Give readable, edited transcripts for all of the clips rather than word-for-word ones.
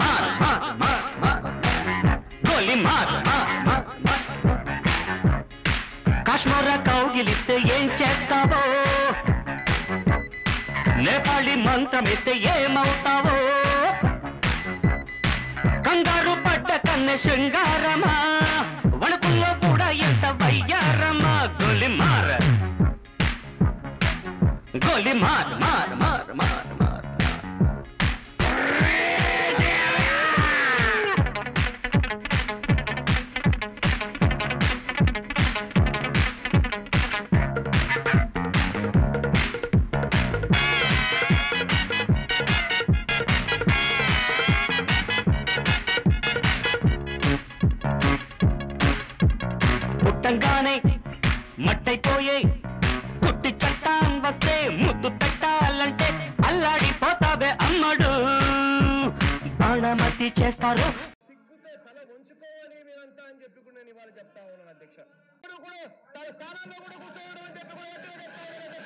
मार मार मार मार मार गोली मार కాశ్మీర కౌగిలిస్తే ఏం చేస్తావో నేపాళి మంత్రమిస్తే ఏమవుతావో కంగారు పడ్డ కన్నె శృంగారమా వణుకుల్లో కూడా ఎంత వయ్యారమా గోలి మార్ గోలి మార్ మార్ మార్ మార్ మార్ పుట్టంగానే మట్టైపోయే కుట్టి చట్టాం వస్తే ముద్దు పెట్టాలంటే అల్లాడిపోతావే అమ్మడు బాణమతి చేస్తారు సిగ్గుతో తల ఉంచుకోవాలి మీరంతా అని చెప్పి కూడా నేను ఇవాళ చెప్తా ఉన్నాను అధ్యక్ష. కూడా తన స్థానంలో కూడా కూర్చోవడం అని చెప్పి కూడా ఎక్కడ చెప్తా ఉన్నాను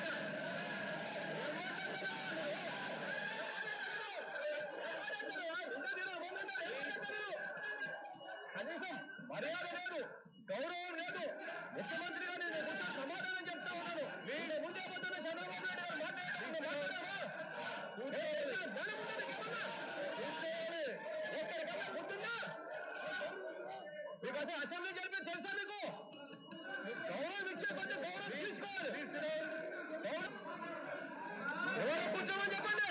కనీసం మర్యాద లేదు, గౌరవం లేదు. ముఖ్యమంత్రిగా నేను కూర్చొని సమాధానం చెప్తా ఉన్నాను. వీడి ముందే పొద్దున్న చంద్రబాబు నాయుడు గారు మాట్లాడారా? ఒక్కరికన్నా గుర్తుందా? మీకు అసలు అసెంబ్లీ జరిపి తెలుసా? మీకు గౌరవం ఇచ్చే కొద్ది గౌరవం తీసుకోవాలి. ఎవరు కూర్చోమని చెప్పండి.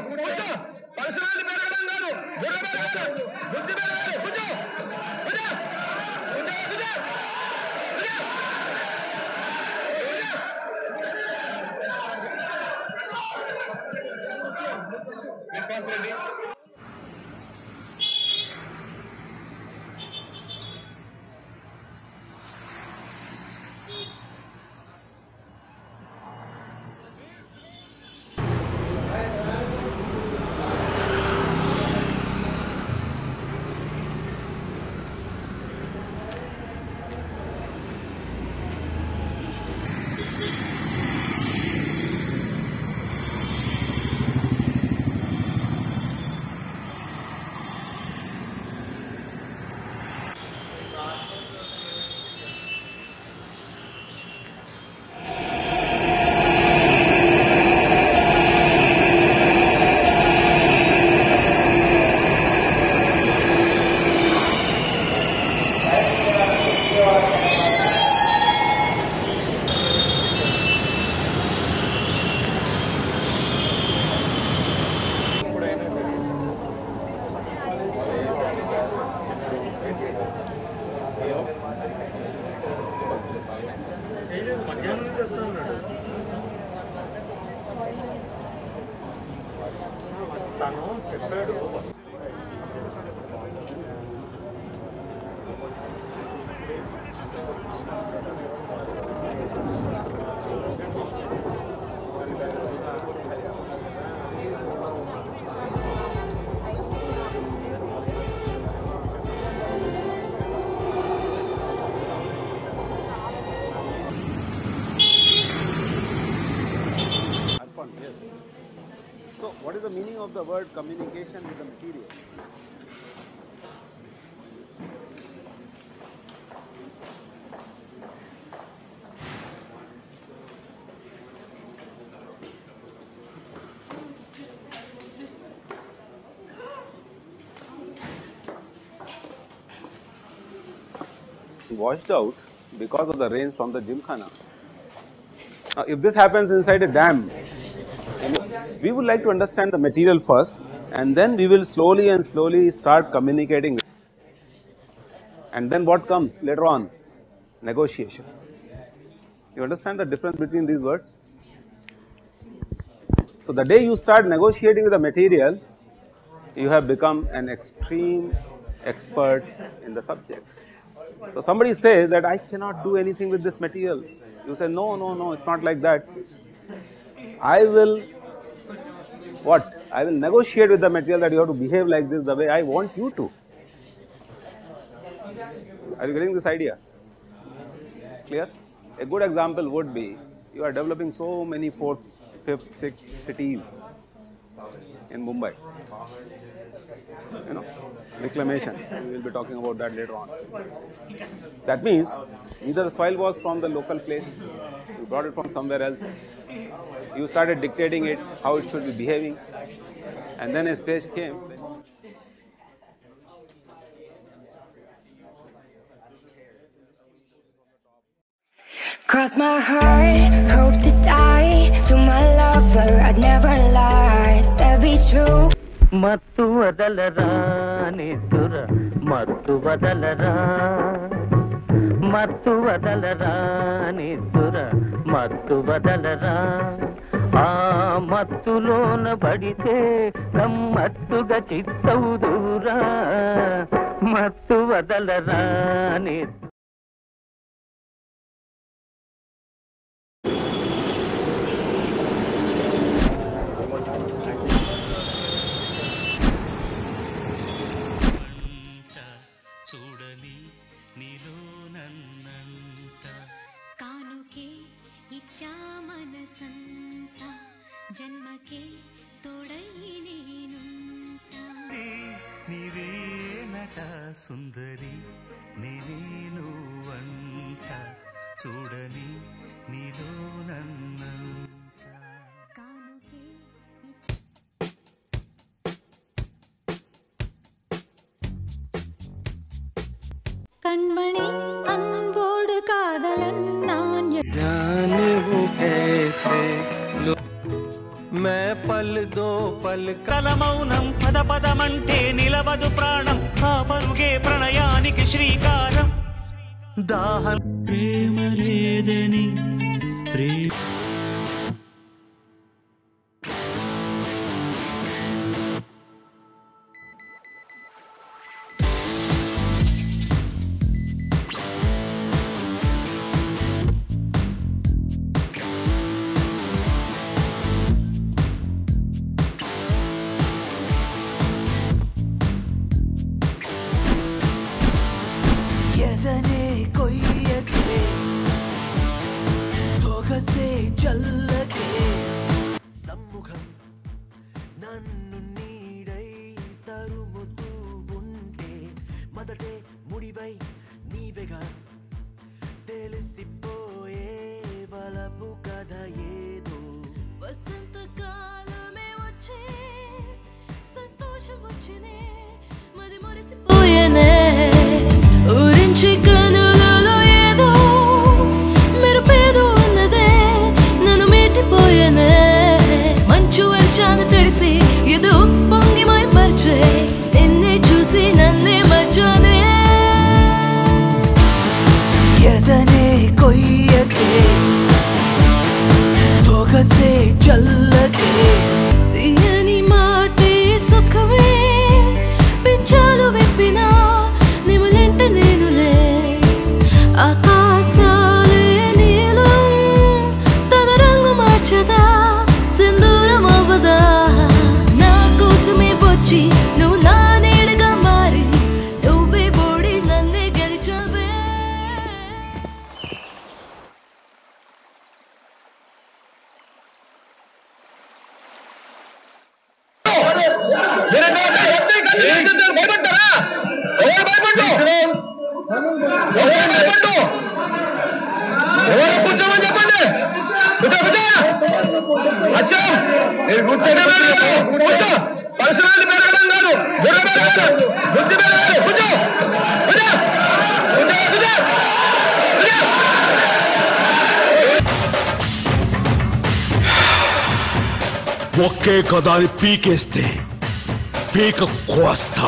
కూర్చో పరిసరాలు పెరగడం కాదు, బుర్ర పెరగాలి, బుద్ధి పెరగాలి. కూర్చో కూర్చో తను చెప్పాడు. Yes. So, what is the meaning of the word communication with the material? Washed out because of the rains from the Gymkhana. Now, if this happens inside a dam, we would like to understand the material first, and then we will slowly and slowly start communicating. And then what comes later on? Negotiation. You understand the difference between these words? So, the day you start negotiating with the material, you have become an extreme expert in the subject. So, somebody says that I cannot do anything with this material. You say, no, no, no, it's not like that. I will, what? I will negotiate with the material that you have to behave like this the way I want you to. Are you getting this idea? Clear? A good example would be, you are developing so many 5th, 6th cities in Mumbai. Reclamation. We will be talking about that later on. That means either the soil was from the local place, you brought it from somewhere else, you started dictating it, how it should be behaving, and then a stage came. Cross my heart, hope to die. To my lover, I'd never lie. Said be true. మత్తు వదలరా నిద్దుర మత్తు వదలరా మత్తు వదలరా నిద్దుర మత్తు వదలరా ఆ మత్తులోన పడితే గమ్మత్తుగా చిత్తవుదురా మత్తు వదలరా నిద్దుర. చూడని నీలో నన్నంత కానుకే ఇచ్చా మనసంత జన్మకే తోడై నేనుంటా నీవే నట సుందరి నేనే నువ్వంట చూడని నీలో నన్నంత కానుకే கண்மணி அன்போடு காதலன் நான் తల మౌనం పద పదమంటే నిలవదు ప్రాణం ఆ పరుగే ప్రణయానికి శ్రీకారం దాహం ప్రేమ లేదని ప్రేమ ఎదనే కొయ్యకే సొగసే చల్లకే సమ్ముఖం నన్ను నీడై తరుముతూ ఉంటే మొదటే ముడివై నీవెగా తెలిసిపోయే వలపు కథ ఏదో వసంతకాలమే వచ్చే సంతోషం వచ్చినే మరి మురిసిపోయేనే ఊరించి కనులలో ఏదో మెరుపేదో ఉన్నదే నన్ను మీటిపోయేనే మంచు వర్షాన్ని తెలిసి ఏదో పొంగి మై మర్చే నిన్నే చూసి నన్నే మర్చానే ఎదనే కొయ్యకే సొగసే చల్లకే తీయని మాటే సుఖమే పెంచాలు విప్పినా నిములంటే నేనులే ఆకాశాలే నీలం తన రంగు మార్చదా సింధూరం అవ్వదా నా కోసమే వచ్చి నువ్వు నా నీడగా మారి నువ్వే బోడి నన్నే గెలిచావే భయపడ్డారా? ఎవరు భయపడ్డు? ఎవరు భయపడ్డు? ఎవరు కూర్చోమని చెప్పండి. అచ్చా మీరు కూర్చోండి. కూర్చో. పరిసరాలు పెరగడం కాదు, బుర్ర పెరగాలి, బుద్ధి పెరగాలి. కూర్చో. కూర్చో. కూర్చో. కూర్చో. కూర్చో. ఒకే కదాని పీకేస్తే పీక కోస్తా.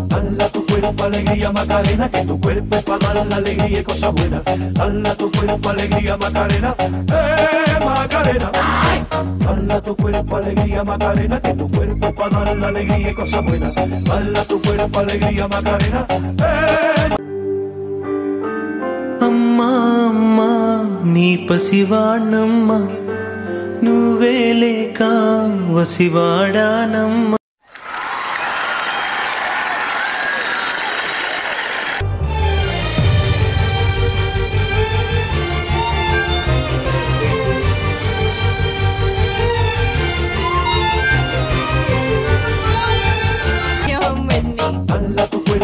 Dala tu cuerpo alegría Macarena, que tu cuerpo para dar la alegría y cosas buenas. Dala tu cuerpo alegría Macarena, Macarena. Dala tu cuerpo alegría Macarena, que tu cuerpo para dar la alegría y cosas buenas. Dala tu cuerpo alegría Macarena. అమ్మా అమ్మా నీ పసివాణమ్మ నువ్వే లేక వసివాడానమ్మ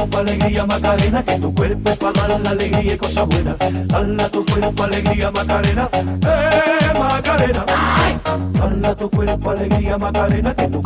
cuerpo alegría Macarena, que tu cuerpo es para dar la alegría y cosas buenas. Dale a tu cuerpo alegría Macarena, Macarena. Dale a tu cuerpo alegría Macarena, que tu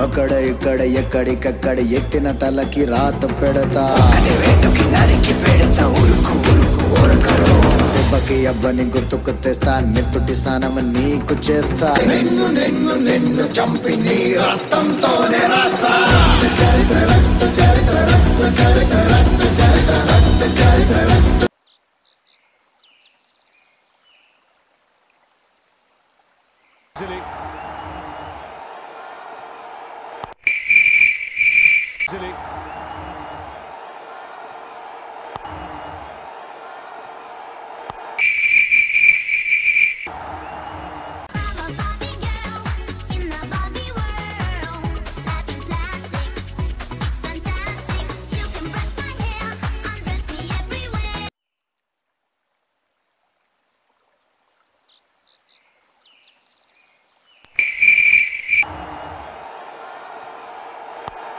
అక్కడ ఇక్కడ ఎక్కడికక్కడ ఎత్తిన తలకి రాత పెడతా వేటుకి నరికి పెడతా ఉరుకు ఉరుకు ఉరకరు దెబ్బకి అబ్బని గుర్తుకు తెస్తా నెత్తుటి స్నానం నీకు చేస్తా నిన్ను నిన్ను నిన్ను చంపి నీ రక్తంతోనే రాస్తా చరిత్ర రక్త చరిత్ర రక్త చరిత్ర రక్త చరిత్ర రక్త చరిత్ర రక్త Zilly.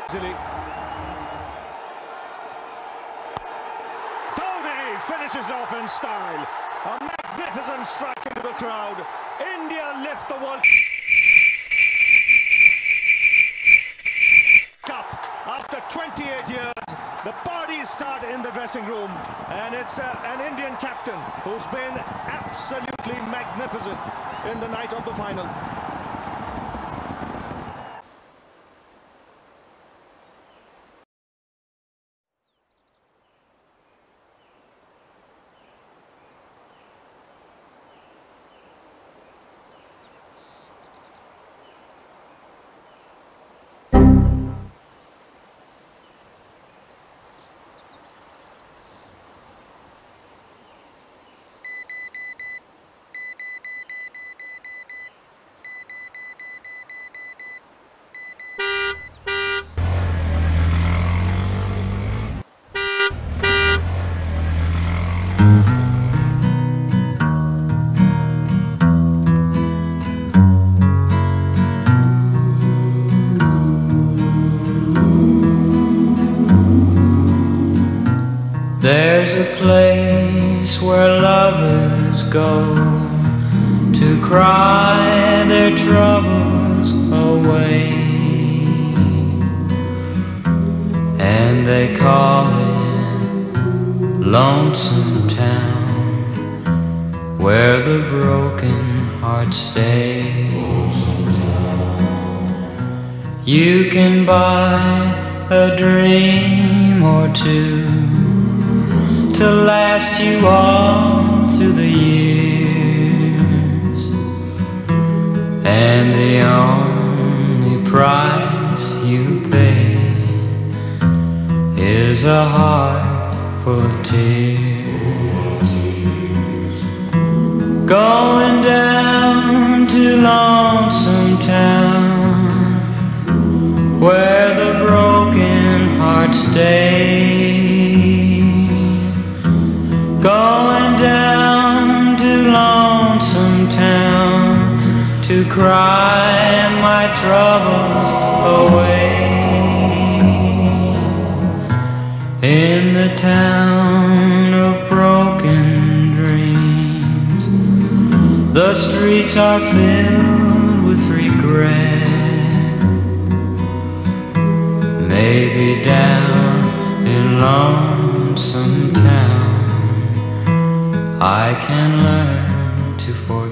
Zilly. Dhoni finishes off in style. A magnificent strike into the crowd. India lift the World Cup after 28 years. The parties start in the dressing room, and it's an Indian captain who's been absolutely magnificent in the night of the final. There's a place where lovers go to cry their troubles away, and they call it Lonesome Town, where the broken hearts stay. You can buy a dream or two to last you all through the years, and the only price you pay is a heart full of tears. Going down to Lonesome Town, where the broken hearts stay. Going down to Lonesome Town to cry my troubles away. In the town of broken dreams, the streets are filled with regret. Maybe down in Lonesome Town I can learn to forget.